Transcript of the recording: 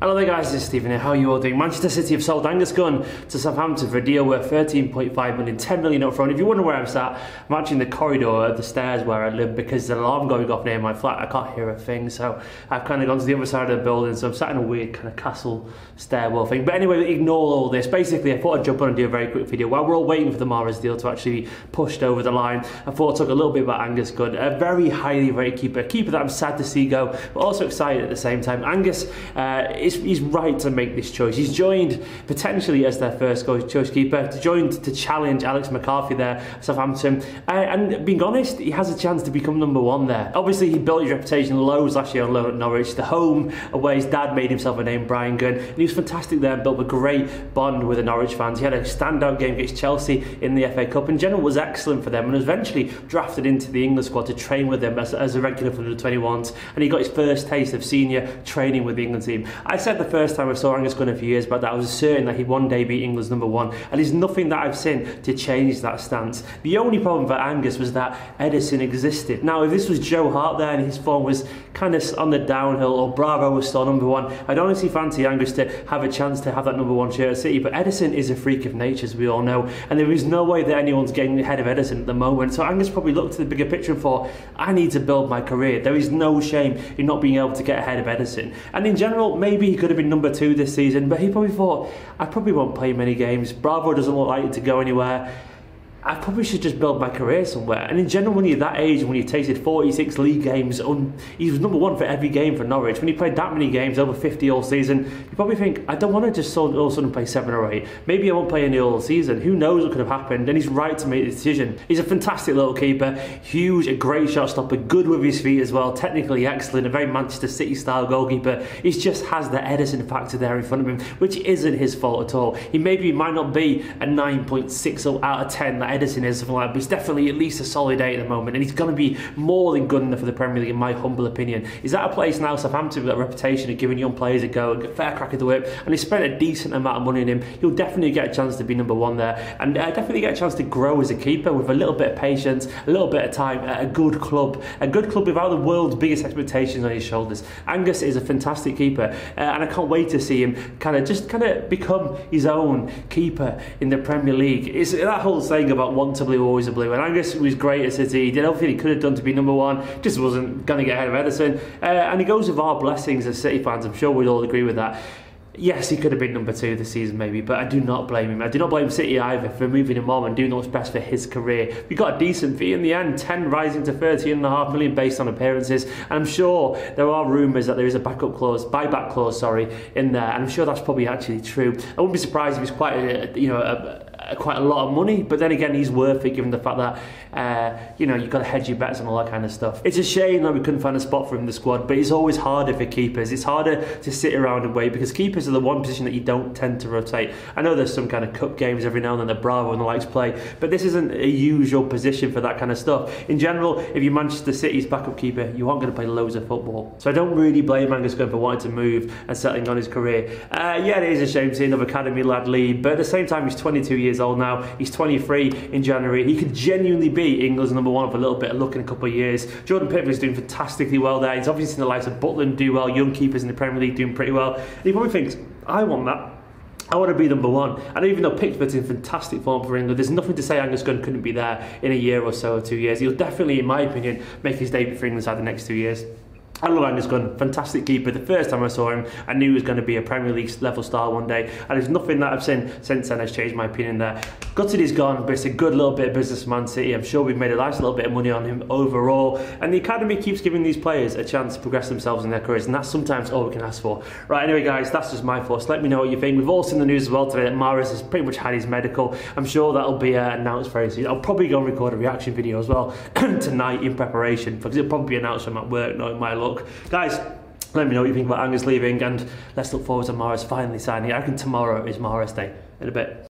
Hello there guys, this is Stephen here. How are you all doing? Manchester City have sold Angus Gunn to Southampton for a deal worth 13.5 million, 10 million up front. If you wonder where I'm sat, I'm actually in the corridor at the stairs where I live because there's an alarm going off near my flat. I can't hear a thing, so I've kind of gone to the other side of the building, so I'm sat in a weird kind of castle stairwell thing. But anyway, ignore all this. Basically, I thought I'd jump on and do a very quick video. While we're all waiting for the Mahrez deal to actually be pushed over the line, I thought I'd talk a little bit about Angus Gunn, a very highly rated keeper. A keeper that I'm sad to see go, but also excited at the same time. Angus, he's right to make this choice. He's joined potentially as their first choice keeper, joined to challenge Alex McCarthy there at Southampton, and being honest, he has a chance to become number one there. Obviously, he built his reputation loads last year on loan at Norwich, the home where his dad made himself a name, Brian Gunn, and he was fantastic there and built a great bond with the Norwich fans. He had a standout game against Chelsea in the FA Cup. In general, was excellent for them, and was eventually drafted into the England squad to train with them as a regular for the 21s, and he got his first taste of senior training with the England team. I said the first time I saw Angus Gunn a few years back that I was certain that he'd one day be England's number one, and there's nothing that I've seen to change that stance. The only problem for Angus was that Ederson existed. Now, if this was Joe Hart there and his form was kind of on the downhill, or Bravo was still number one, I'd honestly fancy Angus to have a chance to have that number one shirt at City, but Ederson is a freak of nature, as we all know, and there is no way that anyone's getting ahead of Ederson at the moment. So Angus probably looked at the bigger picture and thought, I need to build my career. There is no shame in not being able to get ahead of Ederson. And in general, maybe he could have been number two this season, but he probably thought, I probably won't play many games. Bravo doesn't look like it to go anywhere. I probably should just build my career somewhere. And in general, when you're that age, when you've tasted 46 league games, he was number one for every game for Norwich. When he played that many games, over 50 all season, you probably think, I don't want to just all of a sudden play 7 or 8. Maybe I won't play any all season. Who knows what could have happened? And he's right to make the decision. He's a fantastic little keeper, huge, a great shot stopper, good with his feet as well, technically excellent, a very Manchester City style goalkeeper. He just has the Ederson factor there in front of him, which isn't his fault at all. He might not be a 9.6 out of 10 that Ederson is, something like that, but he's definitely at least a solid 8 at the moment, and he's going to be more than good enough for the Premier League in my humble opinion. He's at a place now, Southampton, with a reputation of giving young players a go, a fair crack of the whip, and he spent a decent amount of money on him. He'll definitely get a chance to be number one there, and definitely get a chance to grow as a keeper with a little bit of patience, a little bit of time at a good club without the world's biggest expectations on his shoulders. Angus is a fantastic keeper, and I can't wait to see him kind of become his own keeper in the Premier League. It's that whole saying about one to blue, always a blue, and Angus was great at City. He did everything he could have done to be number one, just wasn't going to get ahead of Ederson, and he goes with our blessings as City fans. I'm sure we'd all agree with that. Yes, he could have been number 2 this season maybe, but I do not blame him. I do not blame City either for moving him on and doing what's best for his career. We got a decent fee in the end, 10 rising to 13.5 million based on appearances, and I'm sure there are rumours that there is a buyback clause, in there, and I'm sure that's probably actually true. I wouldn't be surprised if it's quite a lot of money, but then again, he's worth it given the fact that you've got to hedge your bets and all that kind of stuff. It's a shame that we couldn't find a spot for him in the squad, but it's always harder for keepers. It's harder to sit around and wait because keepers are the one position that you don't tend to rotate. I know there's some kind of cup games every now and then that Bravo and the likes play, but this isn't a usual position for that kind of stuff. In general, if you're Manchester City's backup keeper, you aren't going to play loads of football. So I don't really blame Angus Gunn for wanting to move and settling on his career. Yeah, it is a shame to see another academy lad leave, but at the same time, he's 22 years old now. He's 23 in January. He could genuinely be England's number one for a little bit of luck in a couple of years. Jordan Pickford's doing fantastically well there. He's obviously seen the likes of Butland do well, young keepers in the Premier League doing pretty well. And he probably thinks, I want that. I want to be number one. And even though Pickford's in fantastic form for England, there's nothing to say Angus Gunn couldn't be there in a year or so or 2 years. He'll definitely, in my opinion, make his debut for England side the next 2 years. I love Angus Gunn, fantastic keeper. The first time I saw him, I knew he was going to be a Premier League level star one day, and there's nothing that I've seen since then has changed my opinion there. Gutted he's gone, but it's a good little bit of business for Man City. I'm sure we've made a nice little bit of money on him overall, and the academy keeps giving these players a chance to progress themselves in their careers, and that's sometimes all we can ask for. Right, anyway guys, that's just my thoughts. Let me know what you think. We've all seen the news as well today that Mahrez has pretty much had his medical. I'm sure that'll be announced very soon. I'll probably go and record a reaction video as well tonight in preparation, because it'll probably be announced when I'm at work, knowing my luck. Guys, let me know what you think about Angus leaving, and let's look forward to Mahrez finally signing. I reckon tomorrow is Mahrez Day. In a bit.